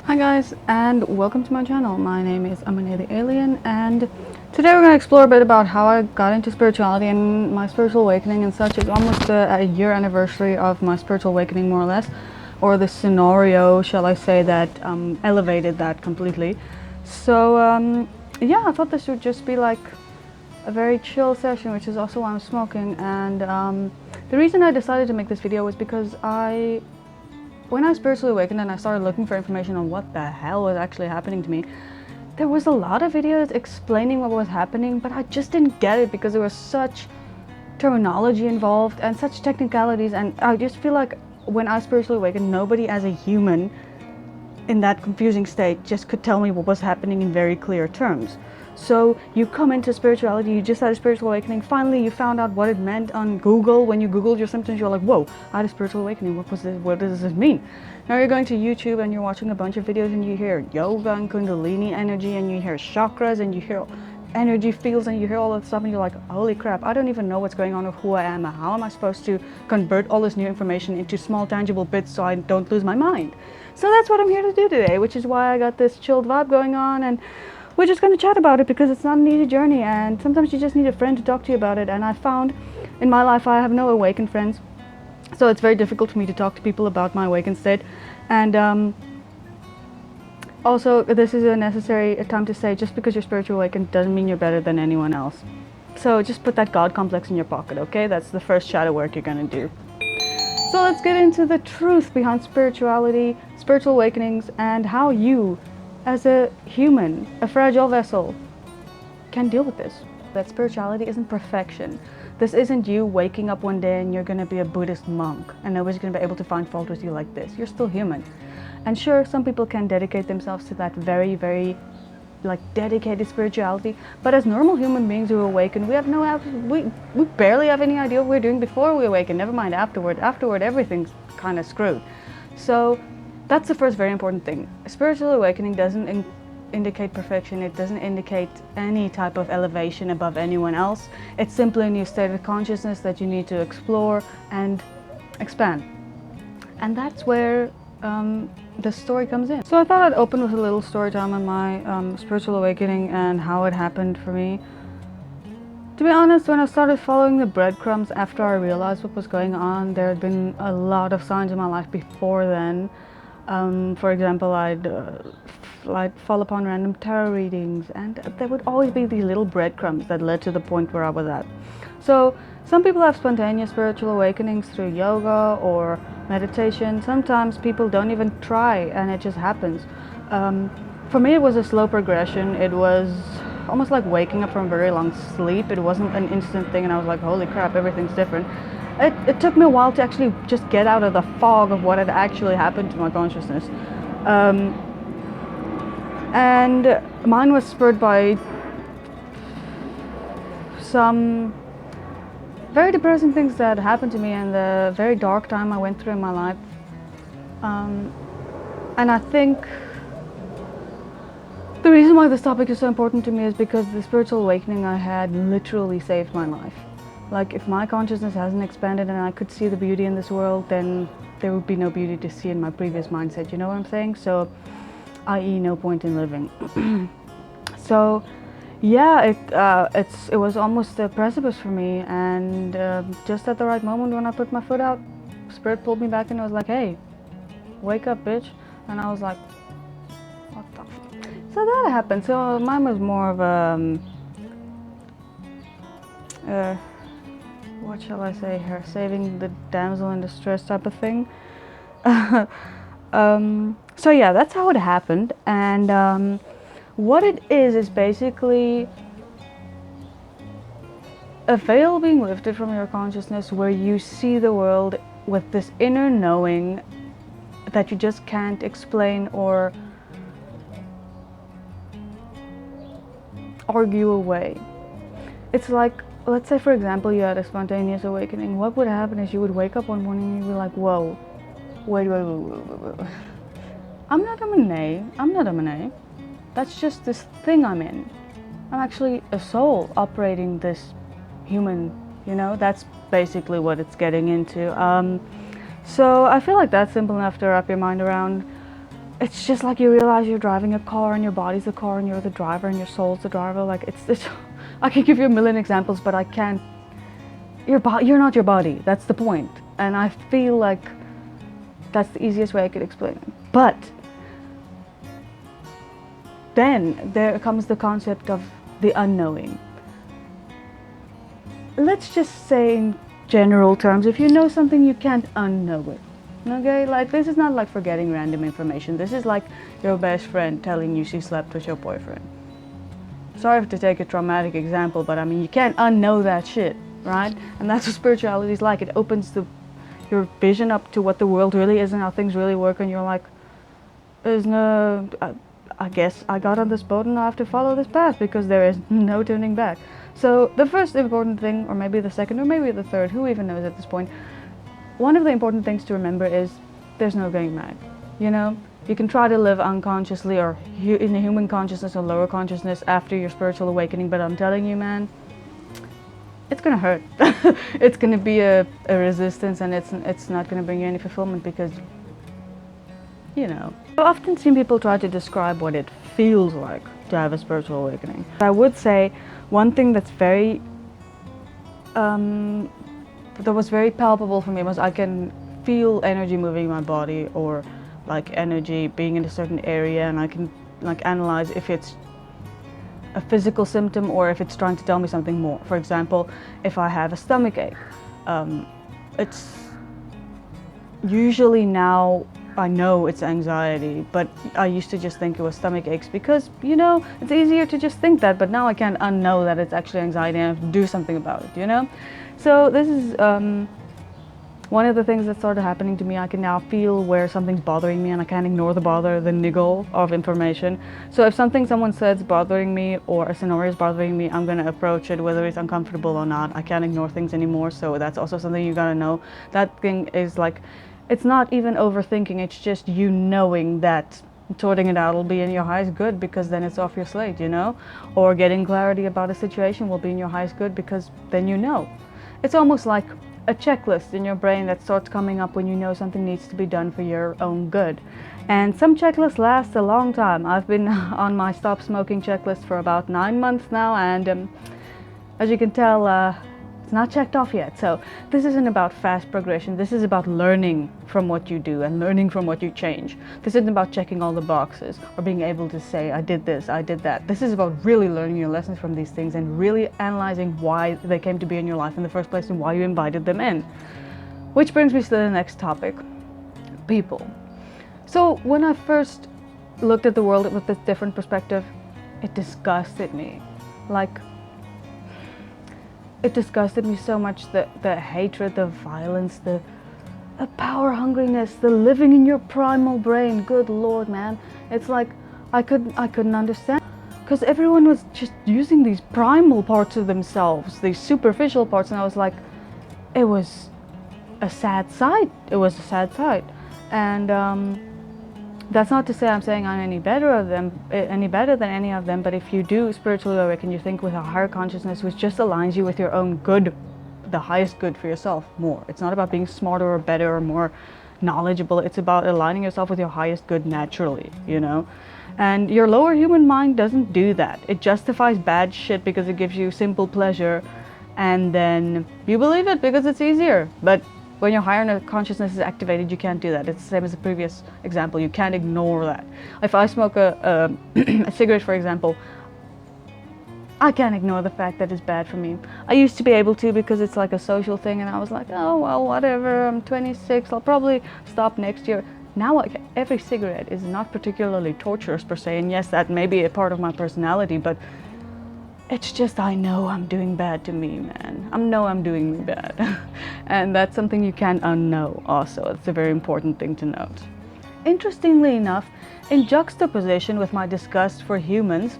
Hi guys, and welcome to my channel. My name is Amane the Alien, and today we're going to explore a bit about how I got into spirituality and my spiritual awakening and such. It's almost a year anniversary of my spiritual awakening, more or less, or the scenario, shall I say, that elevated that completely. So yeah, I thought this would just be like a very chill session, which is also why I'm smoking. And the reason I decided to make this video was because when I spiritually awakened and I started looking for information on what the hell was actually happening to me, there was a lot of videos explaining what was happening, but I just didn't get it because there was such terminology involved and such technicalities, and I just feel like when I spiritually awakened, nobody as a human in that confusing state just could tell me what was happening in very clear terms. So you come into spirituality, you just had a spiritual awakening, finally you found out what it meant on Google. When you Googled your symptoms, you're like, whoa, I had a spiritual awakening, what was this, what does this mean? Now you're going to YouTube and you're watching a bunch of videos and you hear yoga and kundalini energy and you hear chakras and you hear energy fields and you hear all that stuff and you're like, holy crap, I don't even know what's going on or who I am. How am I supposed to convert all this new information into small tangible bits so I don't lose my mind? So that's what I'm here to do today, which is why I got this chilled vibe going on, and we're just going to chat about it because it's not an easy journey and sometimes you just need a friend to talk to you about it. And I found in my life I have no awakened friends, so it's very difficult for me to talk to people about my awakened state. And also, this is a necessary time to say, just because you're spiritually awakened doesn't mean you're better than anyone else. So just put that God complex in your pocket, okay? That's the first shadow work you're gonna do. So let's get into the truth behind spirituality, spiritual awakenings, and how you, as a human, a fragile vessel, can deal with this. That spirituality isn't perfection. This isn't you waking up one day and you're gonna be a Buddhist monk and nobody's gonna be able to find fault with you like this. You're still human. And sure, some people can dedicate themselves to that very, very dedicated spirituality, but as normal human beings who awaken, we barely have any idea what we're doing before we awaken, never mind afterward. Afterward, everything's kind of screwed. So that's the first very important thing. Spiritual awakening doesn't indicate perfection. It doesn't indicate any type of elevation above anyone else. It's simply a new state of consciousness that you need to explore and expand. And that's where the story comes in. So I thought I'd open with a little story time on my spiritual awakening and how it happened for me. To be honest, when I started following the breadcrumbs after I realized what was going on, there had been a lot of signs in my life before then. For example, I'd fall upon random tarot readings, and there would always be these little breadcrumbs that led to the point where I was at. So some people have spontaneous spiritual awakenings through yoga or meditation. Sometimes people don't even try and it just happens. For me, it was a slow progression. It was almost like waking up from a very long sleep. It wasn't an instant thing and I was like, holy crap, everything's different. It took me a while to actually just get out of the fog of what had actually happened to my consciousness. And mine was spurred by some very depressing things that happened to me and the very dark time I went through in my life. And I think the reason why this topic is so important to me is because the spiritual awakening I had literally saved my life. Like, if my consciousness hasn't expanded and I could see the beauty in this world, then there would be no beauty to see in my previous mindset, you know what I'm saying? So, i.e. no point in living. So yeah, it was almost a precipice for me, and just at the right moment when I put my foot out, Spirit pulled me back and was like, hey, wake up, bitch. And I was like, what the f-? So that happened. So mine was more of a what shall I say here, saving the damsel in distress type of thing. So yeah, that's how it happened. And what it is basically a veil being lifted from your consciousness where you see the world with this inner knowing that you just can't explain or argue away. It's like, let's say for example you had a spontaneous awakening. What would happen is you would wake up one morning and you'd be like, whoa, wait. I'm not a Monet. That's just this thing I'm in. I'm actually a soul operating this human, you know? That's basically what it's getting into. So I feel like that's simple enough to wrap your mind around. it's just like you realize you're driving a car and your body's the car and you're the driver and your soul's the driver. Like it's I can give you a million examples, but I can't. You're not your body. That's the point. And I feel like that's the easiest way I could explain it. But then there comes the concept of the unknowing. Let's just say in general terms, if you know something, you can't unknow it. Okay, like this is not like forgetting random information. This is like your best friend telling you she slept with your boyfriend. Sorry to take a traumatic example, but I mean, you can't unknow that shit, right? And that's what spirituality is like. It opens your vision up to what the world really is and how things really work, and you're like, there's no, I guess I got on this boat and I have to follow this path because there is no turning back. So the first important thing, or maybe the second, or maybe the third, who even knows at this point, one of the important things to remember is there's no going back. You know, you can try to live unconsciously or in a human consciousness or lower consciousness after your spiritual awakening, but I'm telling you, man, it's gonna hurt. It's gonna be a resistance, and it's not gonna bring you any fulfillment because, you know. I've often seen people try to describe what it feels like to have a spiritual awakening. I would say one thing that's very that was very palpable for me was I can feel energy moving in my body, or like energy being in a certain area, and I can like analyze if it's a physical symptom or if it's trying to tell me something more. For example, if I have a stomach ache, it's usually now I know it's anxiety, but I used to just think it was stomach aches because, you know, it's easier to just think that, but now I can't unknow that it's actually anxiety and I have to do something about it, you know? So this is one of the things that started happening to me. I can now feel where something's bothering me and I can't ignore the niggle of information. So if someone says bothering me or a scenario is bothering me, I'm gonna approach it whether it's uncomfortable or not. I can't ignore things anymore, so that's also something you gotta know. That thing is like, it's not even overthinking, it's just you knowing that sorting it out will be in your highest good because then it's off your slate, you know? Or getting clarity about a situation will be in your highest good because then you know. It's almost like a checklist in your brain that starts coming up when you know something needs to be done for your own good. And some checklists last a long time. I've been on my stop smoking checklist for about 9 months now, and as you can tell, it's not checked off yet. So this isn't about fast progression. This is about learning from what you do and learning from what you change. This isn't about checking all the boxes or being able to say, I did this, I did that. This is about really learning your lessons from these things and really analyzing why they came to be in your life in the first place and why you invited them in. Which brings me to the next topic, people. So when I first looked at the world with this different perspective, it disgusted me. Like, it disgusted me so much, the hatred, the violence, the power hungriness, the living in your primal brain. Good Lord, man. It's like I couldn't understand, because everyone was just using these primal parts of themselves, these superficial parts, and I was like, it was a sad sight. It was a sad sight. And that's not to say I'm saying I'm any better than any of them, but if you do spiritually awaken, you think with a higher consciousness which just aligns you with your own good, the highest good for yourself more. It's not about being smarter or better or more knowledgeable. It's about aligning yourself with your highest good naturally, you know? And your lower human mind doesn't do that. It justifies bad shit because it gives you simple pleasure, and then you believe it because it's easier. But when your higher consciousness is activated, you can't do that. It's the same as the previous example. You can't ignore that. If I smoke a cigarette, for example, I can't ignore the fact that it's bad for me. I used to be able to because it's like a social thing, and I was like, oh, well, whatever, I'm 26, I'll probably stop next year. Now every cigarette is not particularly torturous per se, and yes, that may be a part of my personality, but it's just I know I'm doing bad to me, man. I know I'm doing me bad. And that's something you can't unknow also. It's a very important thing to note. Interestingly enough, in juxtaposition with my disgust for humans,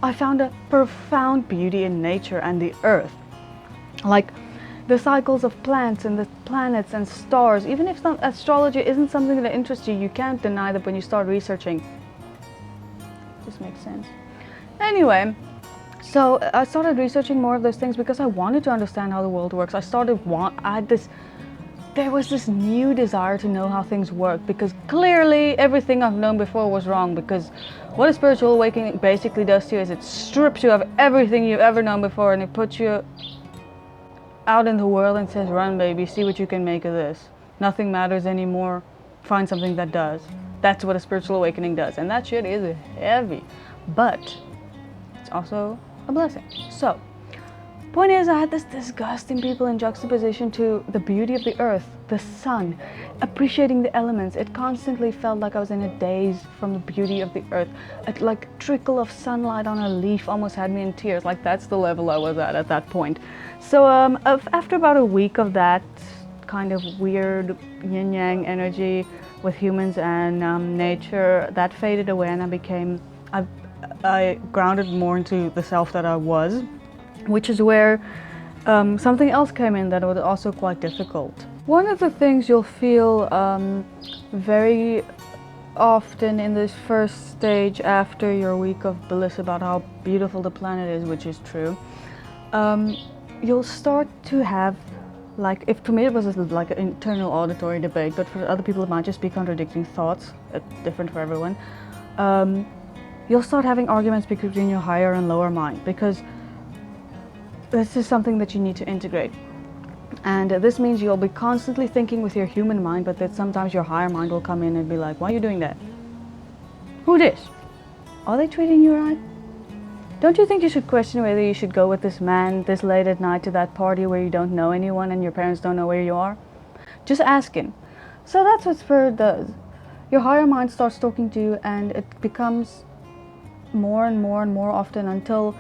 I found a profound beauty in nature and the earth. Like the cycles of plants and the planets and stars. Even if astrology isn't something that interests you, you can't deny that when you start researching. It just makes sense. Anyway, so I started researching more of those things because I wanted to understand how the world works. I had this there was this new desire to know how things work, because clearly everything I've known before was wrong. Because what a spiritual awakening basically does to you is it strips you of everything you've ever known before, and it puts you out in the world and says, run baby, see what you can make of this. Nothing matters anymore, find something that does. That's what a spiritual awakening does, and that shit is heavy, but it's also a blessing. So point is, I had this disgusting people in juxtaposition to the beauty of the earth, the sun, appreciating the elements. It constantly felt like I was in a daze from the beauty of the earth. Like a trickle of sunlight on a leaf almost had me in tears. Like, that's the level I was at that point. So after about a week of that kind of weird yin-yang energy with humans and nature, that faded away, and I grounded more into the self that I was, which is where something else came in that was also quite difficult. One of the things you'll feel very often in this first stage after your week of bliss about how beautiful the planet is, which is true, you'll start to have, like, if to me it was like an internal auditory debate, but for other people it might just be contradicting thoughts, different for everyone. You'll start having arguments between your higher and lower mind, because this is something that you need to integrate. And this means you'll be constantly thinking with your human mind, but that sometimes your higher mind will come in and be like, why are you doing that? Who this? Are they treating you right? Don't you think you should question whether you should go with this man this late at night to that party where you don't know anyone and your parents don't know where you are? Just asking. So that's what spirit does. Your higher mind starts talking to you, and it becomes more and more and more often until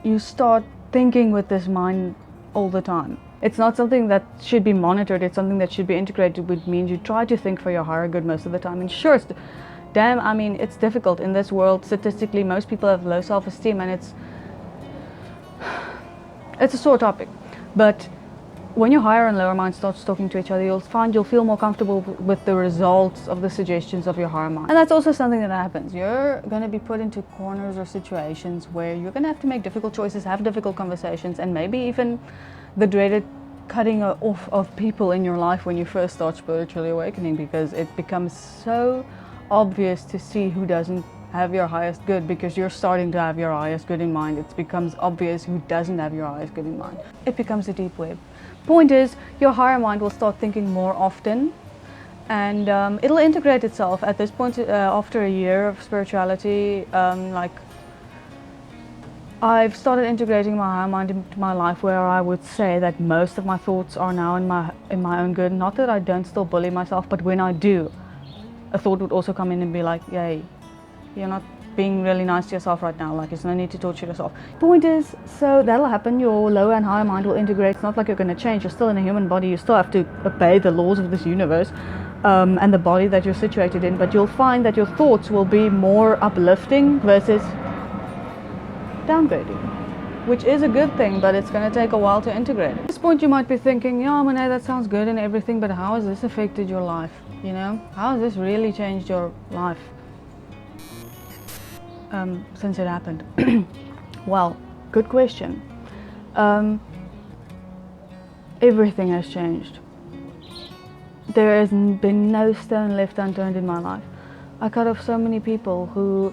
you start thinking with this mind all the time. It's not something that should be monitored, it's something that should be integrated, which means you try to think for your higher good most of the time. And sure, it's difficult in this world. Statistically, most people have low self-esteem, and it's a sore topic. But when your higher and lower mind starts talking to each other, you'll feel more comfortable with the results of the suggestions of your higher mind. And that's also something that happens. You're going to be put into corners or situations where you're going to have to make difficult choices, have difficult conversations, and maybe even the dreaded cutting off of people in your life when you first start spiritually awakening, because it becomes so obvious to see who doesn't have your highest good, because you're starting to have your highest good in mind. It becomes obvious who doesn't have your highest good in mind. It becomes a deep web. Point is, your higher mind will start thinking more often, and it'll integrate itself at this point. After a year of spirituality, I've started integrating my higher mind into my life, where I would say that most of my thoughts are now in my own good. Not that I don't still bully myself, but when I do, a thought would also come in and be like, yay, you're not being really nice to yourself right now, like there's no need to torture yourself. Point is, so that'll happen, your lower and higher mind will integrate. It's not like you're going to change, you're still in a human body, you still have to obey the laws of this universe and the body that you're situated in, but you'll find that your thoughts will be more uplifting versus downgrading, which is a good thing, but it's going to take a while to integrate. At this point you might be thinking, yeah, Monet, that sounds good and everything, but how has this affected your life? You know, how has this really changed your life since it happened? Well, good question. Everything has changed. There has been no stone left unturned in my life. I cut off so many people who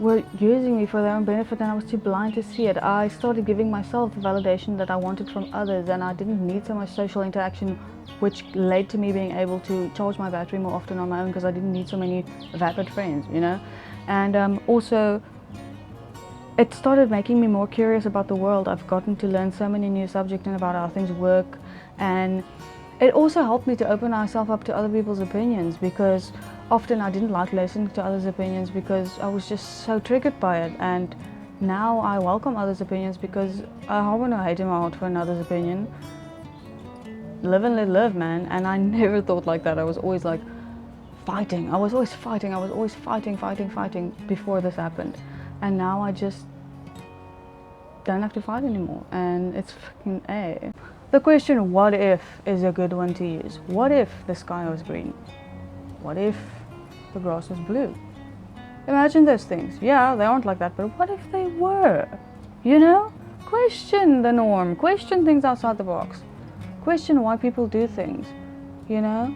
were using me for their own benefit, and I was too blind to see it. I started giving myself the validation that I wanted from others, and I didn't need so much social interaction, which led to me being able to charge my battery more often on my own, because I didn't need so many vapid friends, you know. And also it started making me more curious about the world. I've gotten to learn so many new subjects and about how things work, and it also helped me to open myself up to other people's opinions, because often I didn't like listening to others' opinions because I was just so triggered by it. And now I welcome others' opinions because I harbor no hate in my heart for another's opinion. Live and let live, man. And I never thought like that. I was always like fighting. I was always fighting before this happened. And now I just don't have to fight anymore. And it's fucking A. The question, what if, is a good one to use. What if the sky was green? What if the grass was blue? Imagine those things. Yeah, they aren't like that, but what if they were? You know? Question the norm. Question things outside the box. Question why people do things. you know?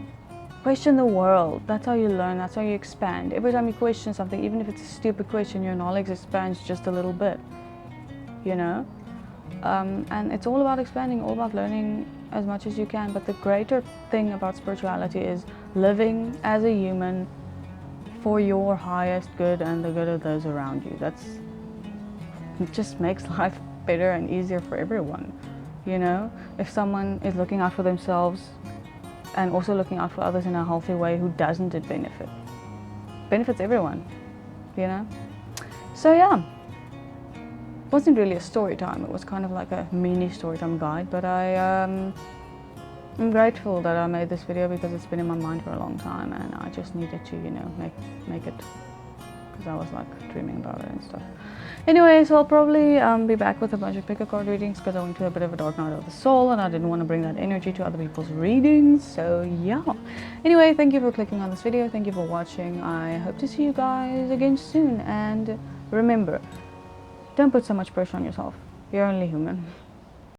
Question the world. That's how you learn, that's how you expand. Every time you question something, even if it's a stupid question, your knowledge expands just a little bit, you know? And it's all about expanding, all about learning as much as you can. But the greater thing about spirituality is living as a human for your highest good and the good of those around you. It just makes life better and easier for everyone, you know? If someone is looking out for themselves and also looking out for others in a healthy way, who doesn't it benefit? Benefits everyone, you know? So yeah, it wasn't really a story time, it was kind of like a mini story time guide, but I'm grateful that I made this video because it's been in my mind for a long time and I just needed to, you know, make it, because I was like dreaming about it and stuff. Anyway, so I'll probably be back with a bunch of pick a card readings because I went to a bit of a dark night of the soul and I didn't want to bring that energy to other people's readings. So yeah. Anyway, thank you for clicking on this video. Thank you for watching. I hope to see you guys again soon. And remember, don't put so much pressure on yourself. You're only human.